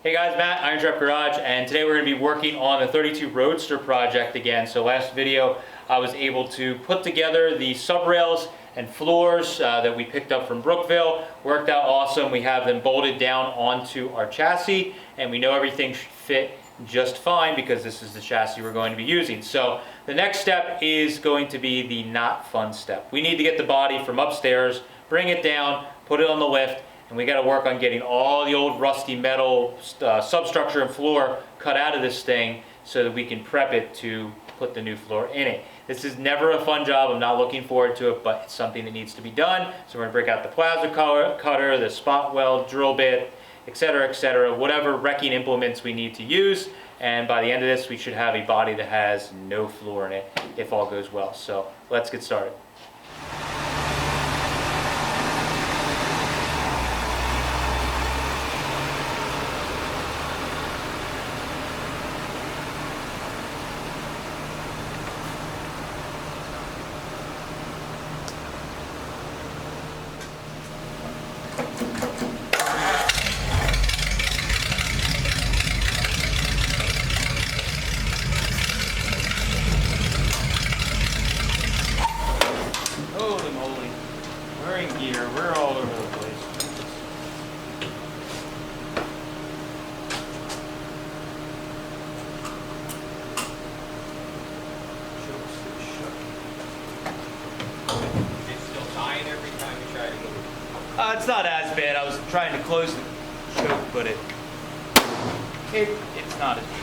Hey guys, Matt, IronTrap Garage, and today we're going to be working on the 32 Roadster project again. So last video I was able to put together the subrails and floors that we picked up from Brookville. Worked out awesome. We have them bolted down onto our chassis, and we know everything should fit just fine because this is the chassis we're going to be using. So the next step is going to be the not fun step. We need to get the body from upstairs, bring it down, put it on the lift, and we got to work on getting all the old rusty metal substructure and floor cut out of this thing so that we can prep it to put the new floor in it. This is never a fun job. I'm not looking forward to it, but it's something that needs to be done. So we're going to break out the plasma cutter, the spot weld, drill bit, etc., whatever wrecking implements we need to use. And by the end of this, we should have a body that has no floor in it if all goes well. So let's get started. Holy moly, we're in gear, we're all over the place. It's still tying every time you try to move. It's not as bad. I was trying to close the choke, but it's not as bad.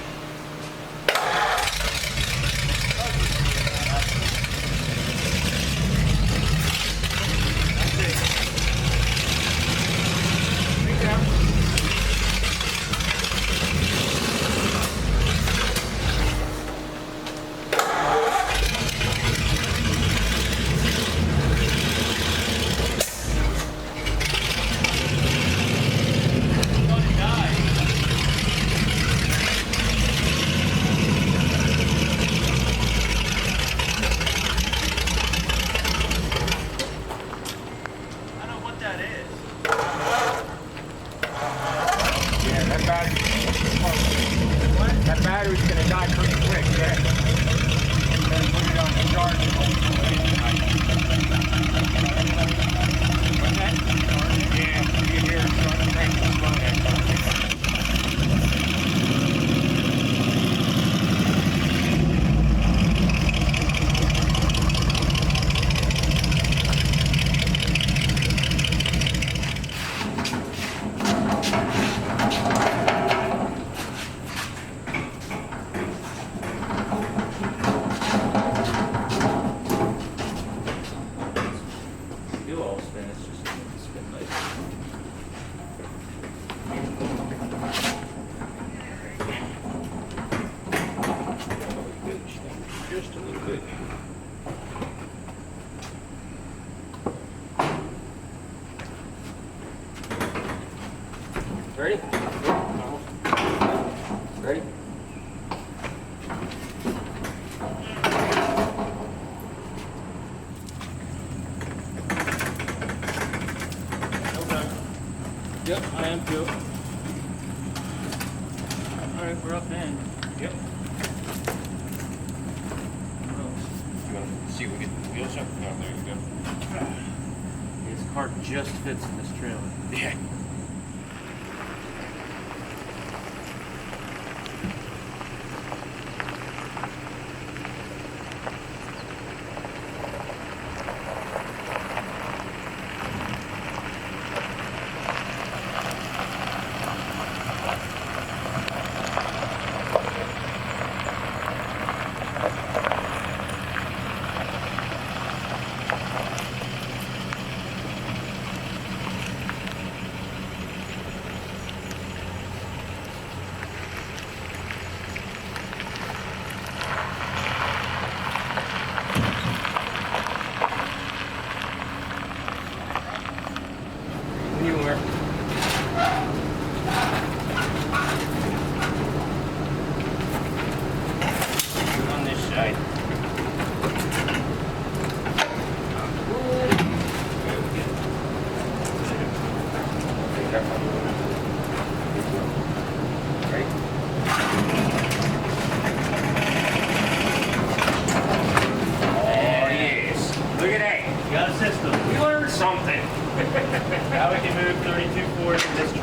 That battery's going to die pretty quick, yeah. Then put it on the charge and yeah, you can hear it start cranking slow there. Just a little bit. Ready? Ready? Okay. Yep, I am too. Alright, we're up in. Yep. See if we get the wheels up. No, there you go. This car just fits in this trailer. Yeah.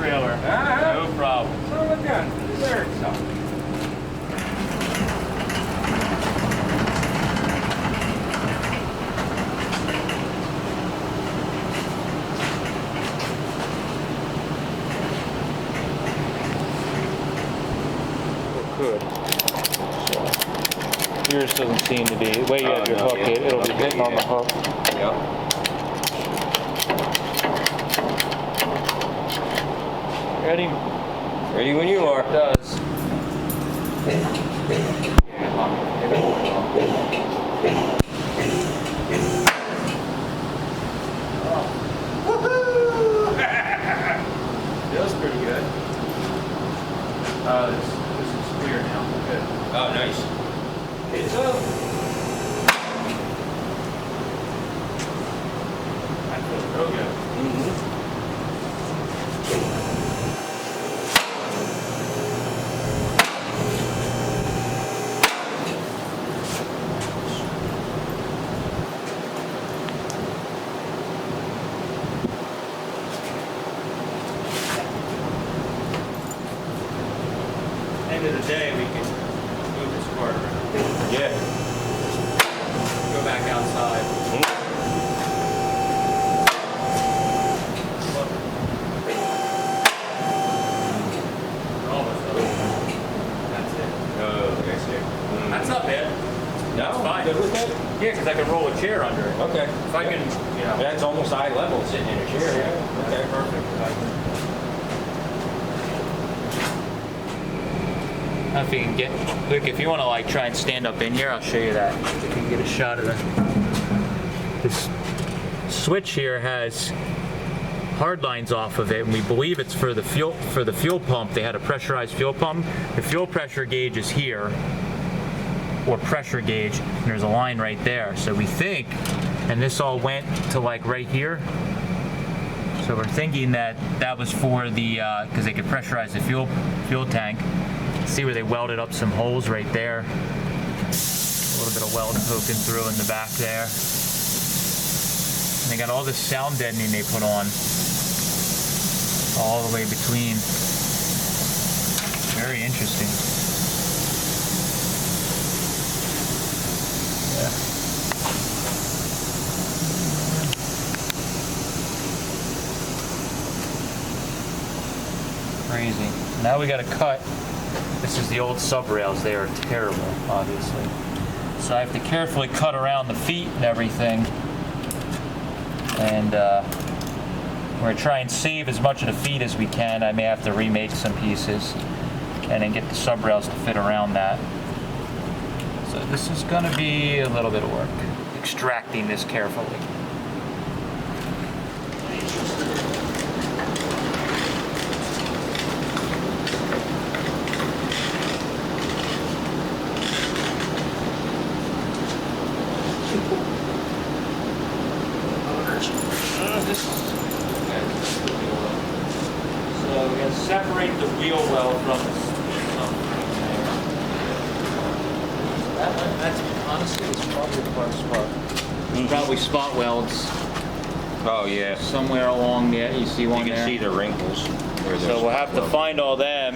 trailer. No problem. Son of a gun. There it's up. Good. Yours doesn't seem to be. The way you have your hook, it'll be hitting on the hook. Yep. Ready? Ready when you are. It does. Feels pretty good. This is clear now. Good. Oh, nice. It's up. That feels real good. End of the day, we can move this part around. Yeah. Go back outside. We're almost done. That's it. Oh, I see. That's not bad. No, That's fine. good with that? Yeah, because I can roll a chair under it. Okay. If I can, you know. That's almost eye level sitting in a chair. Yeah. Okay, perfect. If I don't know if you can get, Luke, if you want to like try and stand up in here, I'll show you that. If you can get a shot of this switch here has hard lines off of it, and we believe it's for the fuel pump. They had a pressurized fuel pump. The fuel pressure gauge is here, or pressure gauge, and there's a line right there. So we think, and this all went to like right here. So we're thinking that that was for the, because they could pressurize the fuel tank. See where they welded up some holes right there. A little bit of weld poking through in the back there. And they got all this sound deadening they put on all the way between. Very interesting. Yeah. Crazy. Now we got to cut. This is the old subrails. They are terrible, obviously. So I have to carefully cut around the feet and everything. And we're going to try and save as much of the feet as we can. I may have to remake some pieces and then get the subrails to fit around that. So this is going to be a little bit of work, extracting this carefully. So we're going to separate the wheel well from the that's honestly, it's probably the hardest part. Probably spot welds Oh, yeah. somewhere along there. You see one You can there? see the wrinkles. where So there's we'll have to well. find all them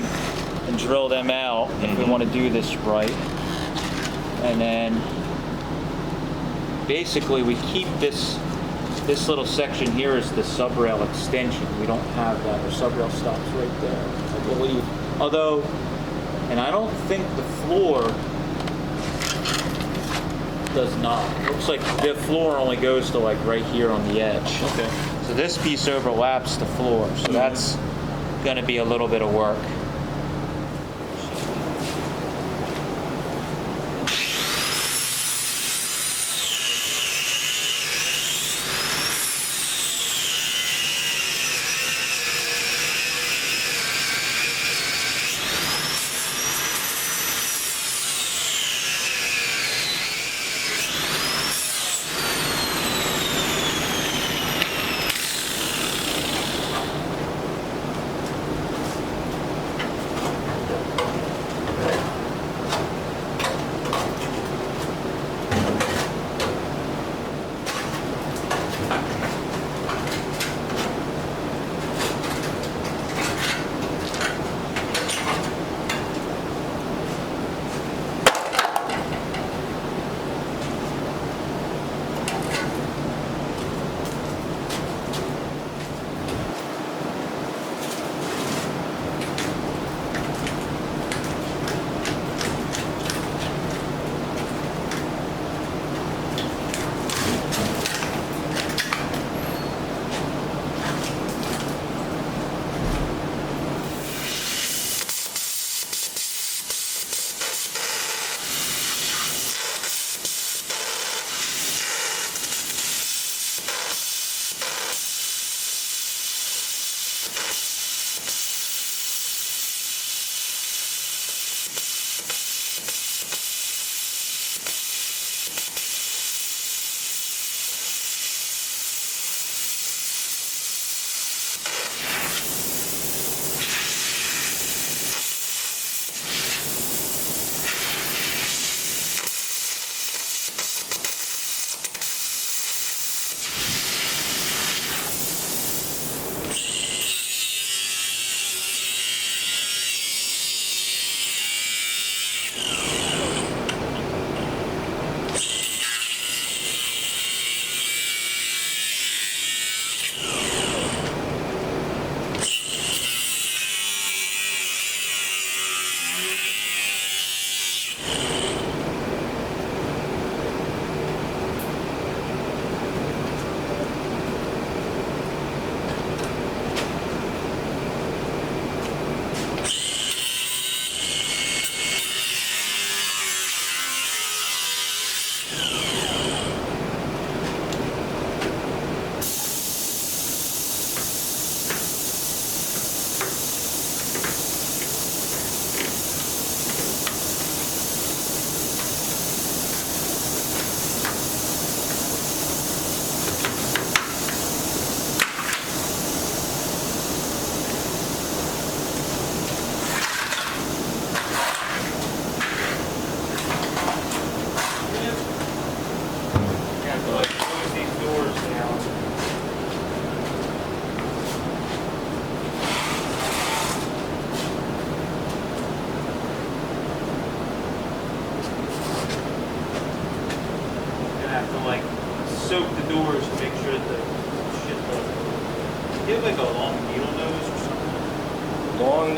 and drill them out if we want to do this right. And then basically we keep this little section here is the subrail extension. We don't have that. Our subrail stops right there, I believe. Although, and I don't think the floor does not. Looks like the floor only goes to like right here on the edge. Okay. So this piece overlaps the floor, so that's going to be a little bit of work.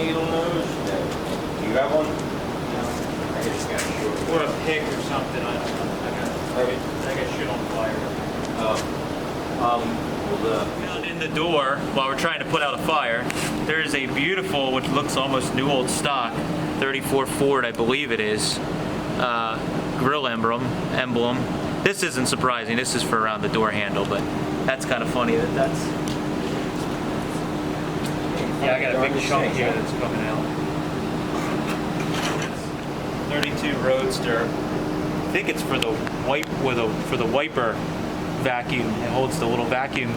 needle nose? No. You got one? No. I just got a short. Or a pick or something, I don't know. I got shit on fire. Down in the door, while we're trying to put out a fire, there is a beautiful, which looks almost new old stock, 34 Ford, I believe it is, grill emblem. This isn't surprising, this is for around the door handle, but that's kind of funny that's... Yeah, I got a big chunk here that's coming out. 32 Roadster. I think it's for the for the wiper vacuum. It holds the little vacuum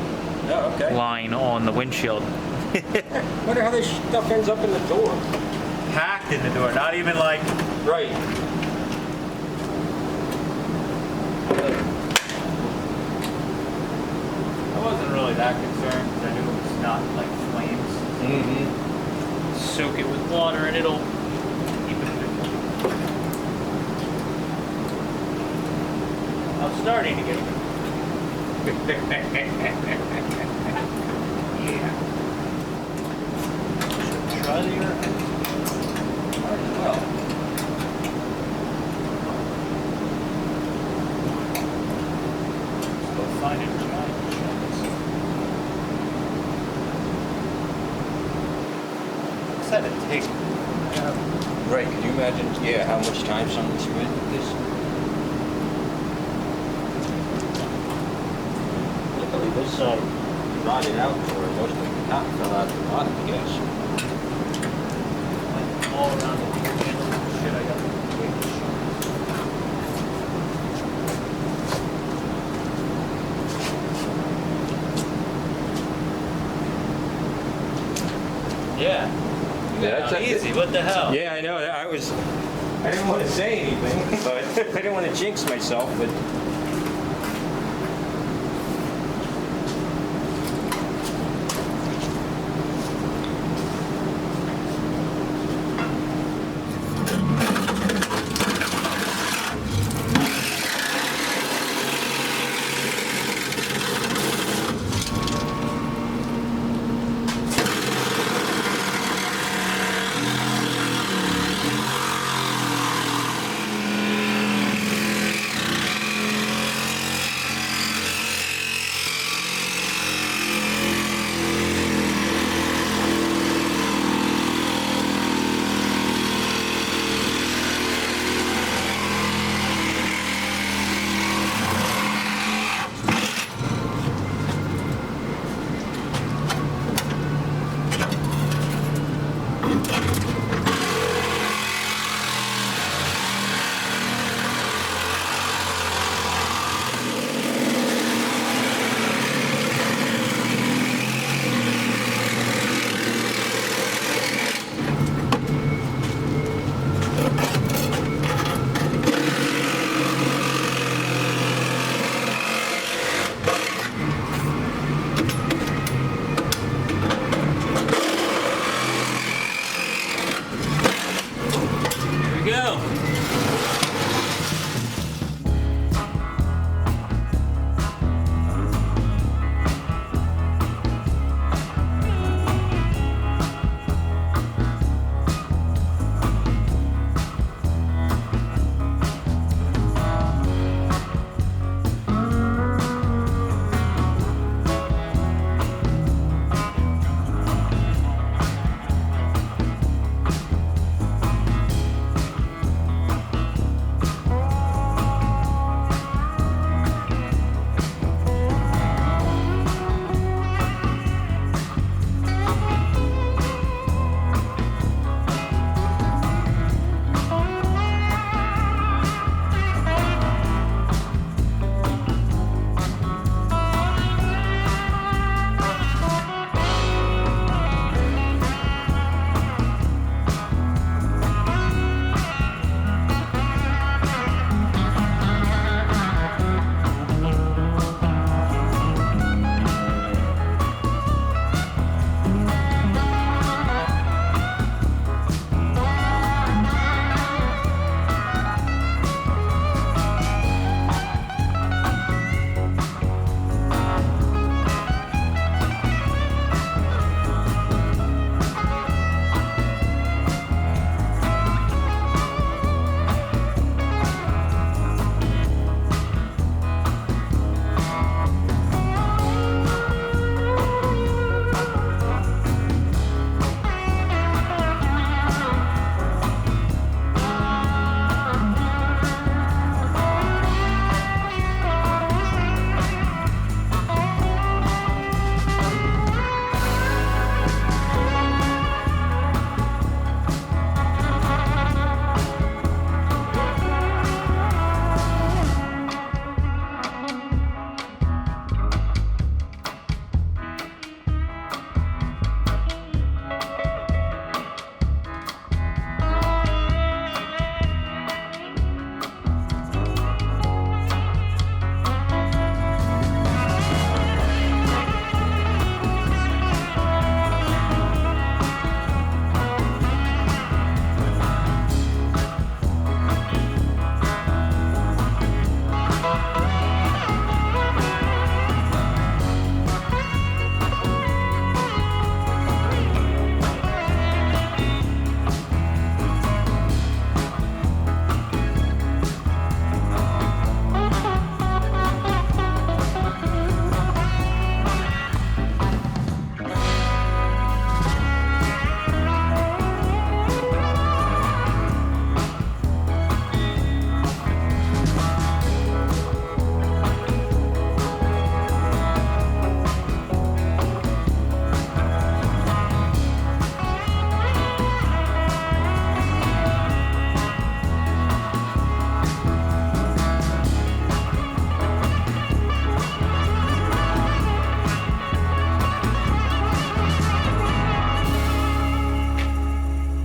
line on the windshield. Wonder how this stuff ends up in the door. Packed in the door, not even like... Right. I wasn't really that concerned because I knew it was not like flames. Mm-hmm. Soak it with water and it'll keep it moving. I'm starting to get it. Yeah. Try the air. Well. Still find it tonight. Said it takes. Right, can you imagine, how much time someone spent with this? Luckily, this rotted out for most of the top fell out at the bottom, I guess. Like all around the shit, I got the weight. Yeah. Yeah, that's easy. What the hell? Yeah, I know. I didn't want to say anything, but I didn't want to jinx myself, but.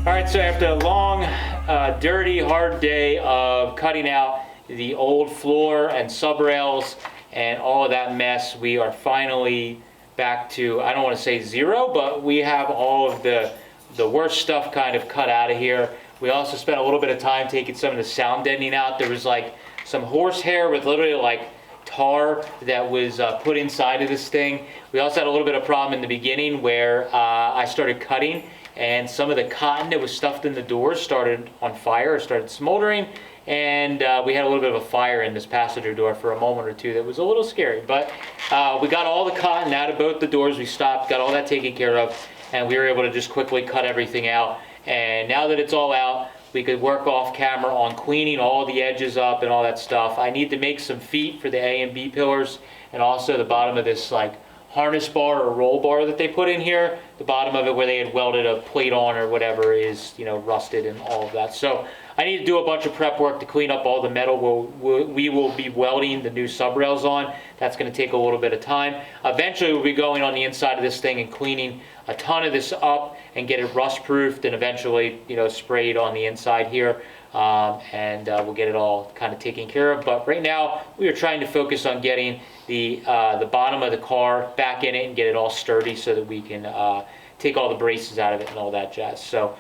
All right, so after a long, dirty, hard day of cutting out the old floor and subrails and all of that mess, we are finally back to, I don't want to say zero, but we have all of the worst stuff kind of cut out of here. We also spent a little bit of time taking some of the sound deadening out. There was like some horsehair with literally like tar that was put inside of this thing. We also had a little bit of problem in the beginning where I started cutting and some of the cotton that was stuffed in the doors started on fire, started smoldering, and we had a little bit of a fire in this passenger door for a moment or two that was a little scary. But we got all the cotton out of both the doors. We stopped, got all that taken care of, and we were able to just quickly cut everything out. And now that it's all out, we could work off camera on cleaning all the edges up and all that stuff. I need to make some feet for the A and B pillars, and also the bottom of this like harness bar or roll bar that they put in here. The bottom of it where they had welded a plate on or whatever is, you know, rusted and all of that. So I need to do a bunch of prep work to clean up all the metal we will be welding the new subrails on. That's going to take a little bit of time. Eventually we'll be going on the inside of this thing and cleaning a ton of this up and get it rust proofed and eventually, you know, sprayed on the inside here. We'll get it all kind of taken care of. But right now we are trying to focus on getting the bottom of the car back in it and get it all sturdy so that we can take all the braces out of it and all that jazz. So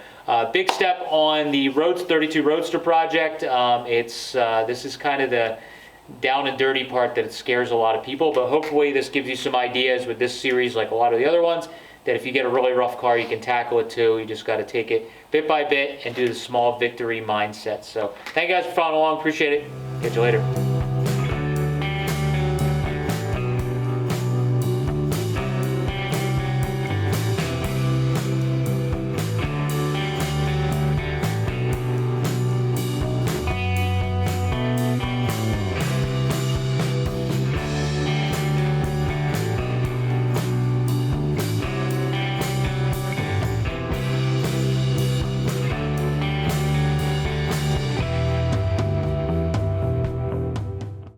big step on the 32 Roadster project. This is kind of the down and dirty part that it scares a lot of people, but hopefully this gives you some ideas with this series, like a lot of the other ones, that if you get a really rough car, you can tackle it too. You just got to take it bit by bit and do the small victory mindset. So thank you guys for following along. Appreciate it. Catch you later.